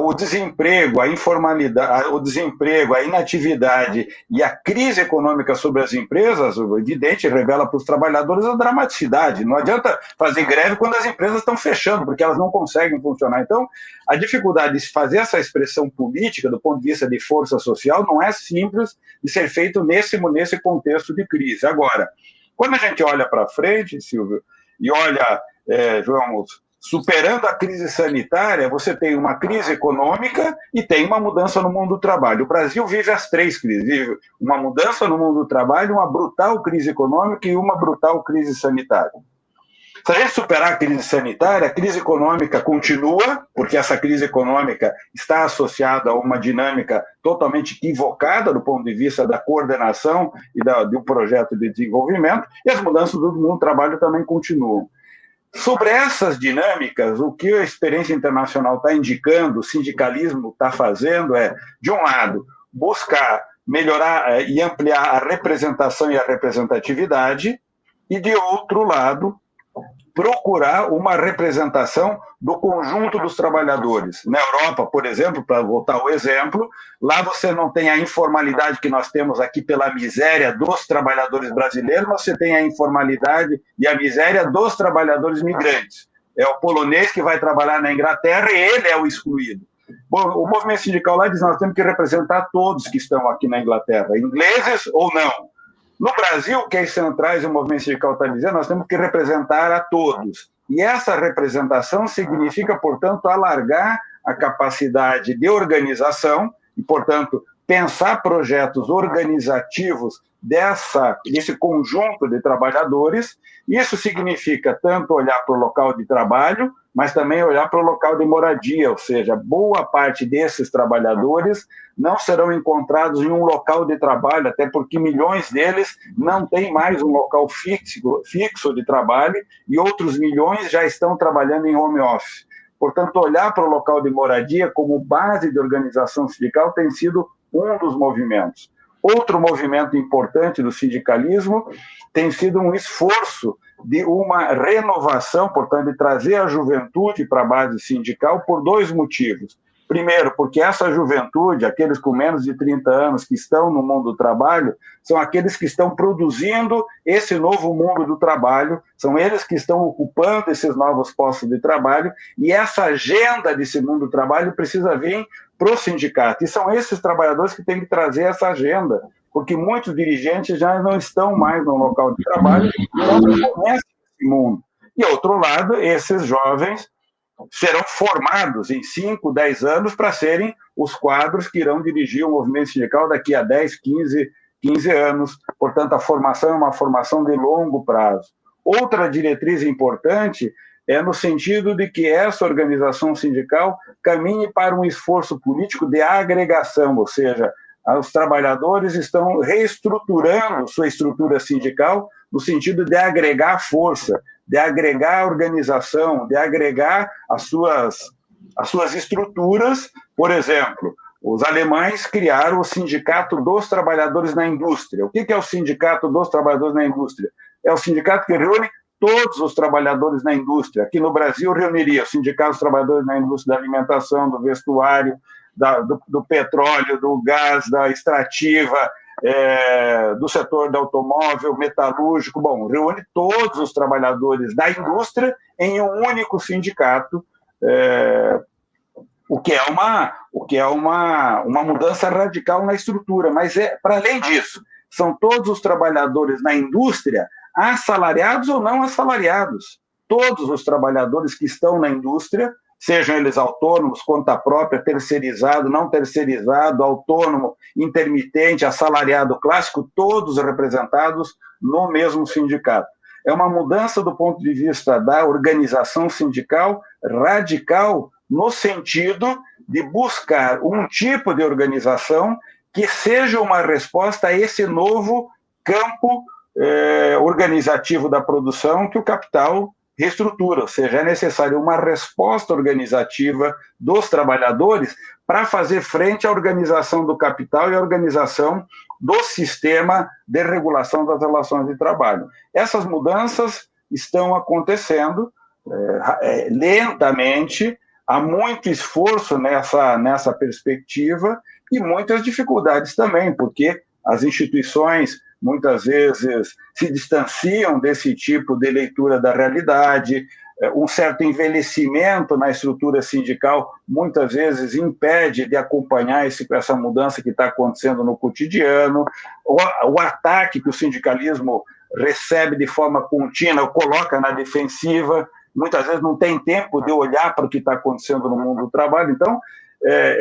o desemprego, a informalidade, o desemprego, a inatividade e a crise econômica sobre as empresas, o evidente, revela para os trabalhadores a dramaticidade. Não adianta fazer greve quando as empresas estão fechando, porque elas não conseguem funcionar. Então, a dificuldade de fazer essa expressão política, do ponto de vista de força social, não é simples de ser feito nesse contexto de crise. Agora, quando a gente olha para frente, Silvio, e olha, João, superando a crise sanitária, você tem uma crise econômica e tem uma mudança no mundo do trabalho. O Brasil vive as três crises, vive uma mudança no mundo do trabalho, uma brutal crise econômica e uma brutal crise sanitária. Se a gente superar a crise sanitária, a crise econômica continua, porque essa crise econômica está associada a uma dinâmica totalmente equivocada do ponto de vista da coordenação e do projeto de desenvolvimento, e as mudanças do mundo do trabalho também continuam. Sobre essas dinâmicas, o que a experiência internacional está indicando, o sindicalismo está fazendo de um lado, buscar melhorar e ampliar a representação e a representatividade, e de outro lado, procurar uma representação do conjunto dos trabalhadores. Na Europa, por exemplo, para voltar ao exemplo, lá você não tem a informalidade que nós temos aqui pela miséria dos trabalhadores brasileiros, mas você tem a informalidade e a miséria dos trabalhadores migrantes. É o polonês que vai trabalhar na Inglaterra e ele é o excluído. Bom, o movimento sindical lá diz que nós temos que representar todos que estão aqui na Inglaterra, ingleses ou não. No Brasil, o que as centrais e o movimento sindical estão dizendo, nós temos que representar a todos. E essa representação significa, portanto, alargar a capacidade de organização e, portanto, pensar projetos organizativos desse conjunto de trabalhadores. Isso significa tanto olhar para o local de trabalho, mas também olhar para o local de moradia, ou seja, boa parte desses trabalhadores não serão encontrados em um local de trabalho, até porque milhões deles não têm mais um local fixo de trabalho e outros milhões já estão trabalhando em home office. Portanto, olhar para o local de moradia como base de organização sindical tem sido um dos movimentos. Outro movimento importante do sindicalismo tem sido um esforço de uma renovação, portanto, de trazer a juventude para a base sindical por dois motivos. Primeiro, porque essa juventude, aqueles com menos de 30 anos que estão no mundo do trabalho, são aqueles que estão produzindo esse novo mundo do trabalho, são eles que estão ocupando esses novos postos de trabalho, e essa agenda desse mundo do trabalho precisa vir para o sindicato. E são esses trabalhadores que têm que trazer essa agenda, porque muitos dirigentes já não estão mais no local de trabalho e não conhecem esse mundo. E, outro lado, esses jovens serão formados em 5, 10 anos para serem os quadros que irão dirigir o movimento sindical daqui a 10, 15 anos. Portanto, a formação é uma formação de longo prazo. Outra diretriz importante é no sentido de que essa organização sindical caminhe para um esforço político de agregação, ou seja, os trabalhadores estão reestruturando sua estrutura sindical no sentido de agregar força, de agregar organização, de agregar as suas estruturas. Por exemplo, os alemães criaram o Sindicato dos Trabalhadores na Indústria. O que é o Sindicato dos Trabalhadores na Indústria? É o sindicato que reúne todos os trabalhadores na indústria. Aqui no Brasil, reuniria o Sindicato dos Trabalhadores na Indústria da Alimentação, do vestuário, do petróleo, do gás, da extrativa, do setor do automóvel, metalúrgico. Bom, reúne todos os trabalhadores da indústria em um único sindicato, o que é uma mudança radical na estrutura. Mas, para além disso, são todos os trabalhadores na indústria, assalariados ou não assalariados. Todos os trabalhadores que estão na indústria, sejam eles autônomos, conta própria, terceirizado, não terceirizado, autônomo, intermitente, assalariado clássico, todos representados no mesmo sindicato. É uma mudança do ponto de vista da organização sindical radical, no sentido de buscar um tipo de organização que seja uma resposta a esse novo campo organizativo da produção que o capital reestrutura, ou seja, é necessário uma resposta organizativa dos trabalhadores para fazer frente à organização do capital e à organização do sistema de regulação das relações de trabalho. Essas mudanças estão acontecendo lentamente, há muito esforço nessa perspectiva e muitas dificuldades também, porque as instituições muitas vezes se distanciam desse tipo de leitura da realidade, um certo envelhecimento na estrutura sindical muitas vezes impede de acompanhar essa mudança que está acontecendo no cotidiano, o ataque que o sindicalismo recebe de forma contínua, coloca na defensiva, muitas vezes não tem tempo de olhar para o que está acontecendo no mundo do trabalho. Então,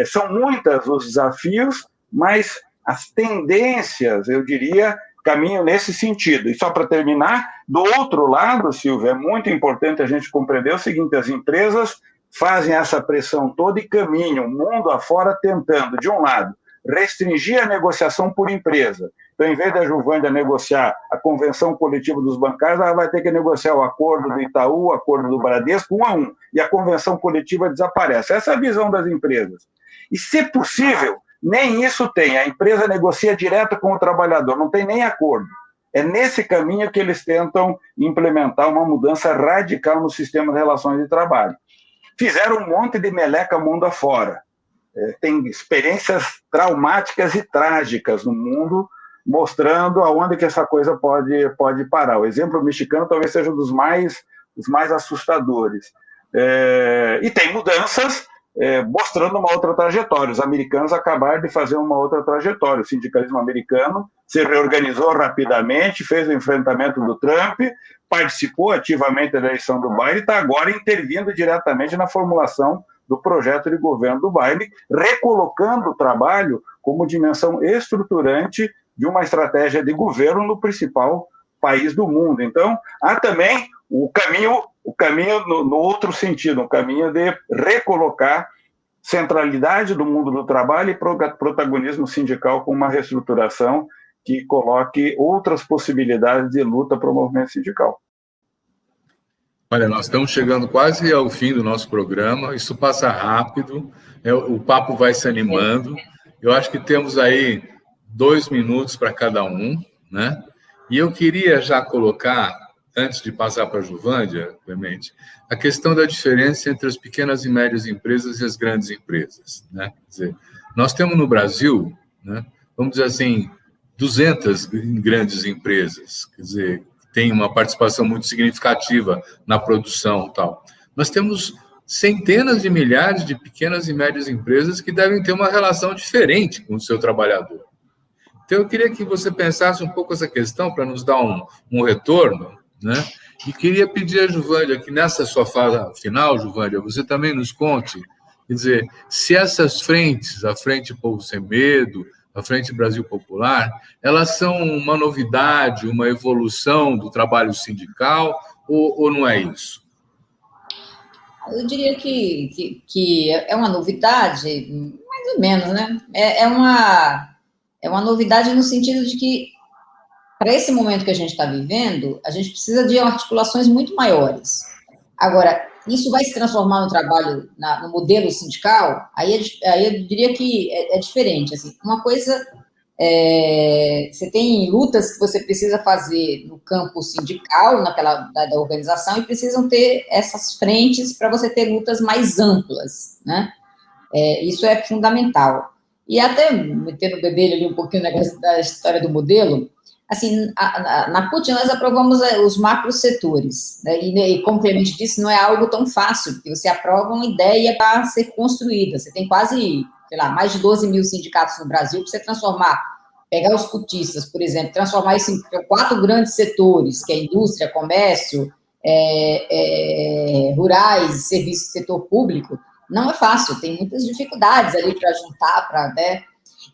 são muitos os desafios, mas as tendências, eu diria, caminham nesse sentido. E só para terminar, do outro lado, Silvia, é muito importante a gente compreender o seguinte: as empresas fazem essa pressão toda e caminham mundo afora tentando, de um lado, restringir a negociação por empresa. Então, em vez da Juvândia negociar a convenção coletiva dos bancários, ela vai ter que negociar o acordo do Itaú, o acordo do Bradesco, 1 a 1, e a convenção coletiva desaparece. Essa é a visão das empresas. E, se possível, nem isso tem. A empresa negocia direto com o trabalhador, não tem nem acordo. É nesse caminho que eles tentam implementar uma mudança radical no sistema de relações de trabalho. Fizeram um monte de meleca mundo afora. Tem experiências traumáticas e trágicas no mundo, mostrando aonde que essa coisa pode parar. O exemplo mexicano talvez seja um dos mais assustadores. E tem mudanças mostrando uma outra trajetória. Os americanos acabaram de fazer uma outra trajetória. O sindicalismo americano se reorganizou rapidamente, fez o enfrentamento do Trump, participou ativamente da eleição do Biden e está agora intervindo diretamente na formulação do projeto de governo do Biden, recolocando o trabalho como dimensão estruturante de uma estratégia de governo no principal país do mundo. Então, há também o caminho no outro sentido, um caminho de recolocar centralidade do mundo do trabalho e protagonismo sindical com uma reestruturação que coloque outras possibilidades de luta para o movimento sindical. Olha, nós estamos chegando quase ao fim do nosso programa, isso passa rápido, o papo vai se animando. Eu acho que temos aí 2 minutos para cada um, né? E eu queria já colocar, antes de passar para a Juvândia, Clemente, a questão da diferença entre as pequenas e médias empresas e as grandes empresas, né? Quer dizer, nós temos no Brasil, né, vamos dizer assim, 200 grandes empresas, quer dizer, tem uma participação muito significativa na produção e tal. Nós temos centenas de milhares de pequenas e médias empresas que devem ter uma relação diferente com o seu trabalhador. Então, eu queria que você pensasse um pouco essa questão para nos dar um retorno, né? E queria pedir a Juvândia que nessa sua fala final, Juvândia, você também nos conte, quer dizer, se essas frentes, a Frente Povo Sem Medo, a Frente Brasil Popular, elas são uma novidade, uma evolução do trabalho sindical, ou não é isso? Eu diria que é uma novidade, mais ou menos, né? É uma é uma novidade no sentido de que, para esse momento que a gente está vivendo, a gente precisa de articulações muito maiores. Agora, isso vai se transformar no trabalho, no modelo sindical? Aí eu diria que é diferente. Assim, uma coisa, você tem lutas que você precisa fazer no campo sindical, da organização, e precisam ter essas frentes para você ter lutas mais amplas, né? Isso é fundamental. E até, metendo o bedelho ali um pouquinho da história do modelo, assim, na CUT nós aprovamos os macrosetores, né? E como o Clemente disse, não é algo tão fácil, porque você aprova uma ideia para ser construída. Você tem quase, sei lá, mais de 12 mil sindicatos no Brasil, para você pegar os cutistas, por exemplo, transformar isso em 4 grandes setores, que é indústria, comércio, rurais, serviço, setor público. Não é fácil, tem muitas dificuldades ali para juntar, né?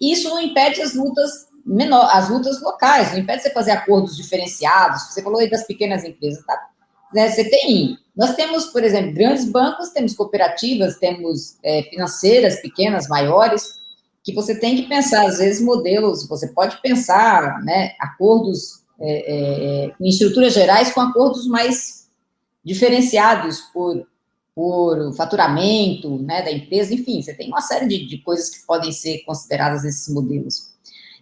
E isso não impede as lutas locais, não impede você fazer acordos diferenciados. Você falou aí das pequenas empresas, tá? Né, nós temos, por exemplo, grandes bancos, temos cooperativas, temos financeiras, pequenas, maiores, que você tem que pensar, às vezes, modelos, você pode pensar, né, acordos em estruturas gerais com acordos mais diferenciados por faturamento, né, da empresa, enfim, você tem uma série de coisas que podem ser consideradas nesses modelos.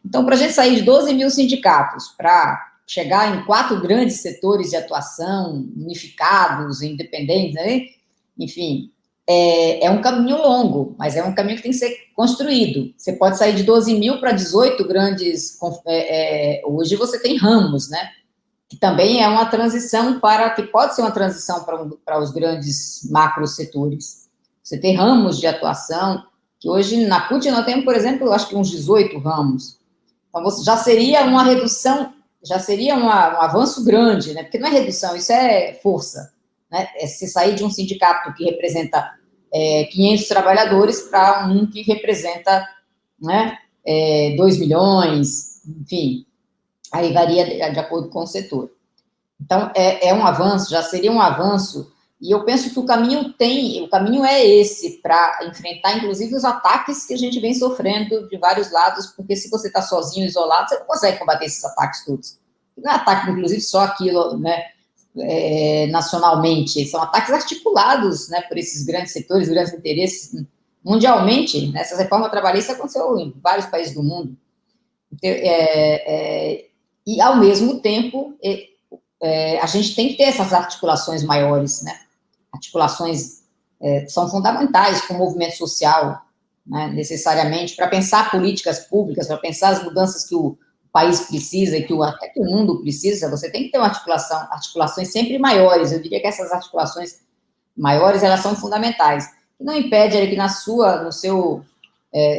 Então, para a gente sair de 12 mil sindicatos para chegar em 4 grandes setores de atuação, unificados, independentes, né, enfim, é um caminho longo, mas é um caminho que tem que ser construído. Você pode sair de 12 mil para 18 grandes, hoje você tem ramos, né, que também é uma transição que pode ser uma transição para os grandes macrosetores. Você tem ramos de atuação, que hoje na CUT nós temos, por exemplo, eu acho que uns 18 ramos. Então, já seria uma redução, já seria um avanço grande, né? Porque não é redução, isso é força, né? É se sair de um sindicato que representa 500 trabalhadores para um que representa, né, 2 milhões, enfim, aí varia de acordo com o setor. Então, é um avanço, já seria um avanço, e eu penso que o caminho é esse, para enfrentar, inclusive, os ataques que a gente vem sofrendo de vários lados, porque se você está sozinho, isolado, você não consegue combater esses ataques todos. Não é ataque, inclusive, só aquilo, né, nacionalmente, são ataques articulados, né, por esses grandes setores, grandes interesses, mundialmente, né, essa reforma trabalhista aconteceu em vários países do mundo. Então, e, ao mesmo tempo, a gente tem que ter essas articulações maiores, né? Articulações são fundamentais para o movimento social, né, necessariamente, para pensar políticas públicas, para pensar as mudanças que o país precisa e até que o mundo precisa. Você tem que ter articulações sempre maiores. Eu diria que essas articulações maiores, elas são fundamentais. E não impede que no seu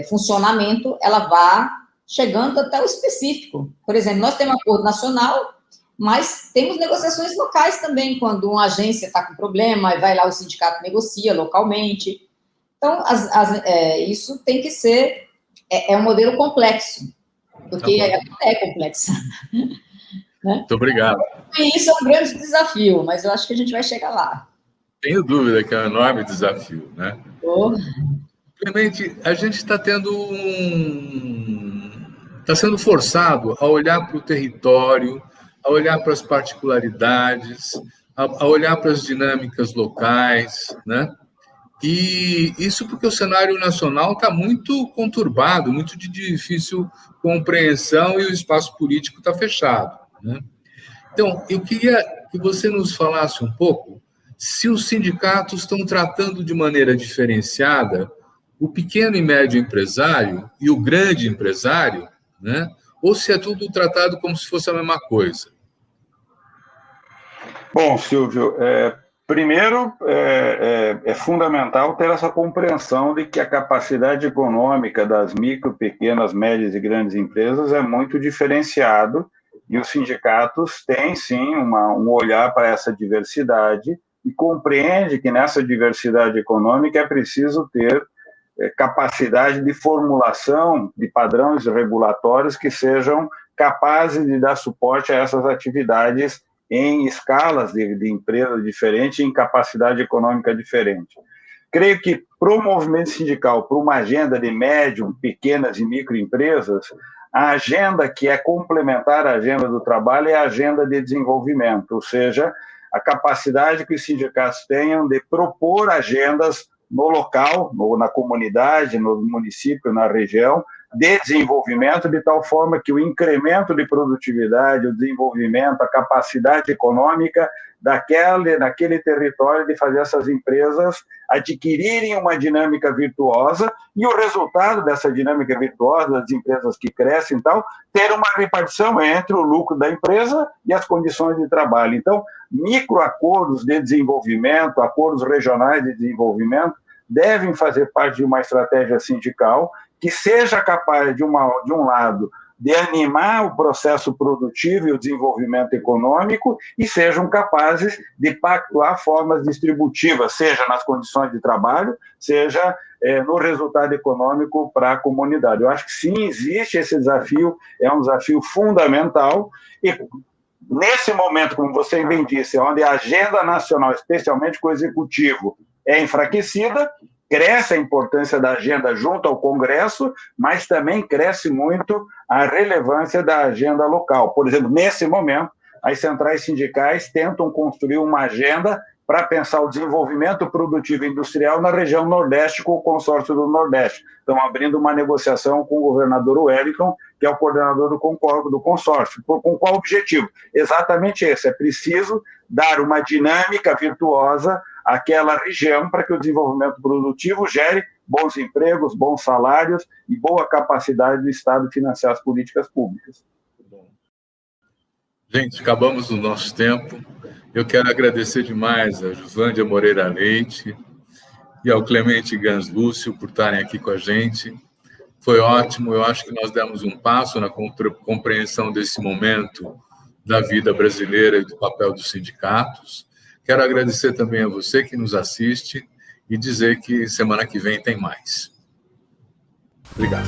funcionamento, ela vá chegando até o específico. Por exemplo, nós temos um acordo nacional, mas temos negociações locais também, quando uma agência está com problema, vai lá o sindicato negocia localmente. Então, isso tem que ser, um modelo complexo, porque é complexo. Né? Muito obrigado. E isso é um grande desafio, mas eu acho que a gente vai chegar lá. Tenho dúvida que é um enorme desafio, né? Clemente, a gente está está sendo forçado a olhar para o território, a olhar para as particularidades, a olhar para as dinâmicas locais, né? E isso porque o cenário nacional está muito conturbado, muito de difícil compreensão e o espaço político está fechado, né? Então, eu queria que você nos falasse um pouco se os sindicatos estão tratando de maneira diferenciada o pequeno e médio empresário e o grande empresário, né? Ou se é tudo tratado como se fosse a mesma coisa. Bom, Silvio, primeiro é fundamental ter essa compreensão de que a capacidade econômica das micro, pequenas, médias e grandes empresas é muito diferenciado e os sindicatos têm, sim, um olhar para essa diversidade e compreende que nessa diversidade econômica é preciso ter capacidade de formulação de padrões regulatórios que sejam capazes de dar suporte a essas atividades em escalas de empresas diferentes, em capacidade econômica diferente. Creio que para o movimento sindical, para uma agenda de médium, pequenas e microempresas, A agenda que é complementar à agenda do trabalho é a agenda de desenvolvimento, ou seja, a capacidade que os sindicatos tenham de propor agendas no local, na comunidade, no município, na região, de desenvolvimento, de tal forma que o incremento de produtividade, o desenvolvimento, a capacidade econômica daquele território de fazer essas empresas adquirirem uma dinâmica virtuosa e o resultado dessa dinâmica virtuosa, das empresas que crescem e tal, ter uma repartição entre o lucro da empresa e as condições de trabalho. Então, microacordos de desenvolvimento, acordos regionais de desenvolvimento, devem fazer parte de uma estratégia sindical que seja capaz, de um lado, de animar o processo produtivo e o desenvolvimento econômico e sejam capazes de pactuar formas distributivas, seja nas condições de trabalho, seja no resultado econômico para a comunidade. Eu acho que sim, existe esse desafio, é um desafio fundamental e nesse momento, como você bem disse, onde a agenda nacional, especialmente com o executivo, é enfraquecida, cresce a importância da agenda junto ao Congresso, mas também cresce muito a relevância da agenda local. Por exemplo, nesse momento, as centrais sindicais tentam construir uma agenda para pensar o desenvolvimento produtivo e industrial na região Nordeste com o consórcio do Nordeste. Estão abrindo uma negociação com o governador Wellington, que é o coordenador do consórcio. Com qual objetivo? Exatamente esse, é preciso dar uma dinâmica virtuosa àquela região para que o desenvolvimento produtivo gere bons empregos, bons salários e boa capacidade do Estado de financiar as políticas públicas. Gente, acabamos o nosso tempo. Eu quero agradecer demais a Joslândia Moreira Leite e ao Clemente Gans Lúcio por estarem aqui com a gente. Foi ótimo, eu acho que nós demos um passo na compreensão desse momento da vida brasileira e do papel dos sindicatos. Quero agradecer também a você que nos assiste e dizer que semana que vem tem mais. Obrigado.